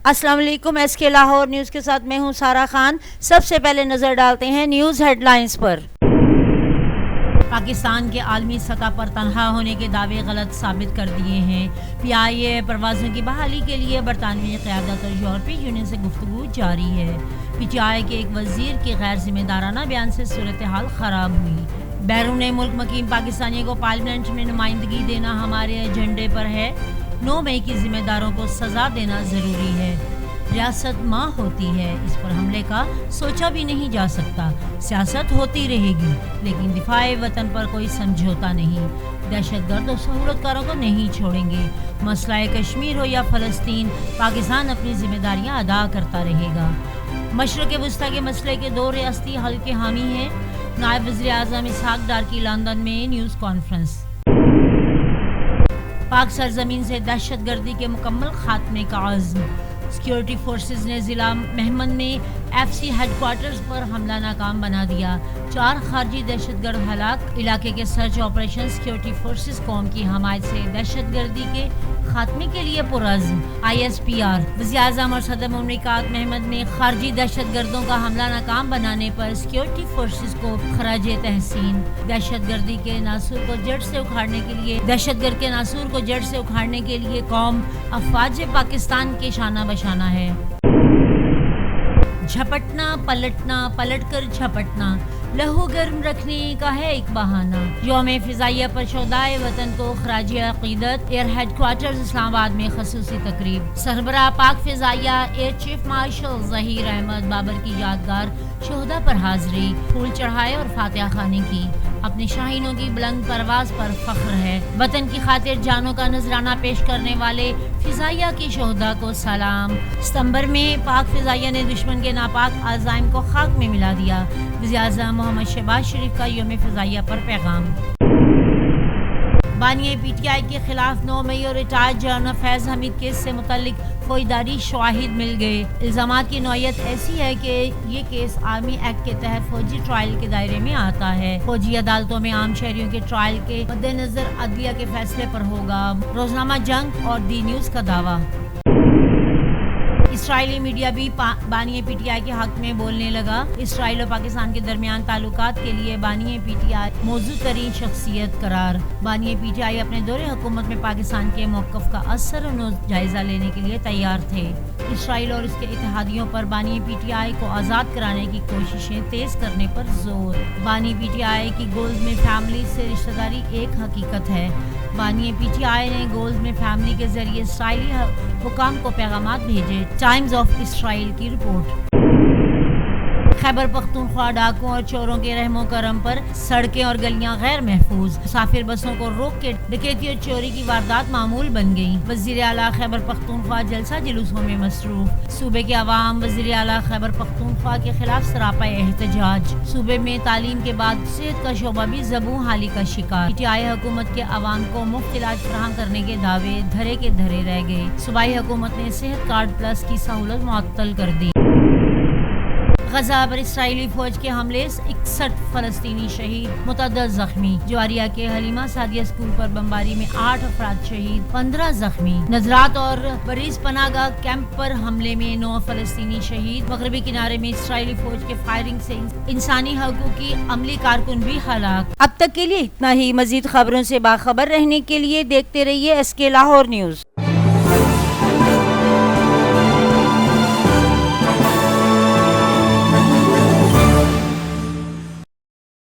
السلام علیکم، ایس کے لاہور نیوز کے ساتھ میں ہوں سارا خان۔ سب سے پہلے نظر ڈالتے ہیں نیوز ہیڈ لائنز پر۔ پاکستان کے عالمی سطح پر تنہا ہونے کے دعوے غلط ثابت کر دیے ہیں۔ PIA پروازوں کی بحالی کے لیے برطانوی قیادت اور یورپی یونین سے گفتگو جاری ہے۔ PTI کے ایک وزیر کے غیر ذمہ دارانہ بیان سے صورتحال خراب ہوئی۔ بیرون ملک مقیم پاکستانیوں کو پارلیمنٹ میں نمائندگی دینا ہمارے ایجنڈے پر ہے۔ 9 مئی کی ذمہ داروں کو سزا دینا ضروری ہے۔ ریاست ماں ہوتی ہے، اس پر حملے کا سوچا بھی نہیں جا سکتا۔ سیاست ہوتی رہے گی لیکن دفاع وطن پر کوئی سمجھوتا نہیں۔ دہشت گرد اور سہولت کاروں کو نہیں چھوڑیں گے۔ مسئلہ کشمیر ہو یا فلسطین، پاکستان اپنی ذمہ داریاں ادا کرتا رہے گا۔ مشرق وسطیٰ کے مسئلے کے 2 ریاستی حل کے حامی ہیں۔ نائب وزیر اعظم اسحاق ڈار کی لندن میں نیوز کانفرنس۔ پاک سرزمین سے دہشت گردی کے مکمل خاتمے کا عزم۔ سیکیورٹی فورسز نے ضلع مہمند میں FC ہیڈ کوارٹرز پر حملہ ناکام بنا دیا۔ 4 خارجی دہشت گرد ہلاک۔ علاقے کے سرچ آپریشن سیکیورٹی فورسز قوم کی حمایت سے دہشت گردی کے خاتمے کے لیے پرعزم۔ ISPR وزیر اعظم اور صدر مملکت محمد نے خارجی دہشت گردوں کا حملہ ناکام بنانے پر سیکیورٹی فورسز کو خراج تحسین۔ دہشت گردی کے ناسور کو جڑ سے اکھاڑنے کے لیے قوم افواج پاکستان کے شانہ بشانہ ہے۔ جھپٹنا پلٹنا، پلٹ کر جھپٹنا، لہو گرم رکھنے کا ہے ایک بہانہ۔ یوم فضائیہ پر شہدائے وطن کو خراج عقیدت۔ ایئر ہیڈ کوارٹرز اسلام آباد میں خصوصی تقریب۔ سربراہ پاک فضائیہ air chief marshal Zaheer Ahmed Babar کی یادگار شہداء پر حاضری، پھول چڑھائے اور فاتحہ خوانی کی۔ اپنے شاہینوں کی بلند پرواز پر فخر ہے۔ وطن کی خاطر جانوں کا نذرانہ پیش کرنے والے فضائیہ کی شہداء کو سلام۔ ستمبر میں پاک فضائیہ نے دشمن کے ناپاک عزائم کو خاک میں ملا دیا۔ وزیر اعظم محمد شہباز شریف کا یوم فضائیہ پر پیغام۔ بانی PTI کے خلاف 9 مئی اور ریٹائرڈ جنرل فیض حمید کیس سے متعلق فوجداری شواہد مل گئے۔ الزامات کی نوعیت ایسی ہے کہ یہ کیس آرمی ایکٹ کے تحت فوجی ٹرائل کے دائرے میں آتا ہے۔ فوجی عدالتوں میں عام شہریوں کے ٹرائل کے مد نظر عدلیہ کے فیصلے پر ہوگا۔ روزنامہ جنگ اور دی نیوز کا دعویٰ۔ اسرائیلی میڈیا بھی بانی PTI کے حق میں بولنے لگا۔ اسرائیل اور پاکستان کے درمیان تعلقات کے لیے بانی PTI موزوں ترین شخصیت قرار۔ بانی PTI اپنے دور حکومت میں پاکستان کے موقف کا اثر و جائزہ لینے کے لیے تیار تھے۔ اسرائیل اور اس کے اتحادیوں پر بانی PTI کو آزاد کرانے کی کوششیں تیز کرنے پر زور۔ بانی PTI کی گولز میں فیملی سے رشتہ داری ایک حقیقت ہے۔ بانی PTI نے گولز میں فیملی کے ذریعے اسرائیلی حکام کو پیغامات بھیجے۔ ٹائمز آف اسرائیل کی رپورٹ۔ خیبر پختونخوا ڈاکوں اور چوروں کے رحم و کرم پر سڑکیں اور گلیاں غیر محفوظ۔ مسافر بسوں کو روک کے ڈکیتی اور چوری کی واردات معمول بن گئی۔ وزیر اعلیٰ خیبر پختونخوا جلسہ جلوسوں میں مصروف۔ صوبے کے عوام وزیر اعلیٰ خیبر پختونخوا کے خلاف سراپا احتجاج۔ صوبے میں تعلیم کے بعد صحت کا شعبہ بھی زبوں حالی کا شکار۔ PTI حکومت کے عوام کو مفت علاج فراہم کرنے کے دعوے دھرے کے دھرے رہ گئے۔ صوبائی حکومت نے صحت کارڈ پلس کی سہولت معطل کر دی۔ غزہ پر اسرائیلی فوج کے حملے سے 61 فلسطینی شہید، متعدد زخمی۔ جواریہ کے حلیمہ سعدیہ اسکول پر بمباری میں 8 افراد شہید، 15 زخمی۔ نذرات اور بریز پناہ گاہ کیمپ پر حملے میں 9 فلسطینی شہید۔ مغربی کنارے میں اسرائیلی فوج کے فائرنگ سے انسانی حقوق کی عملی کارکن بھی ہلاک۔ اب تک کے لیے اتنا ہی۔ مزید خبروں سے باخبر رہنے کے لیے دیکھتے رہیے SK لاہور نیوز۔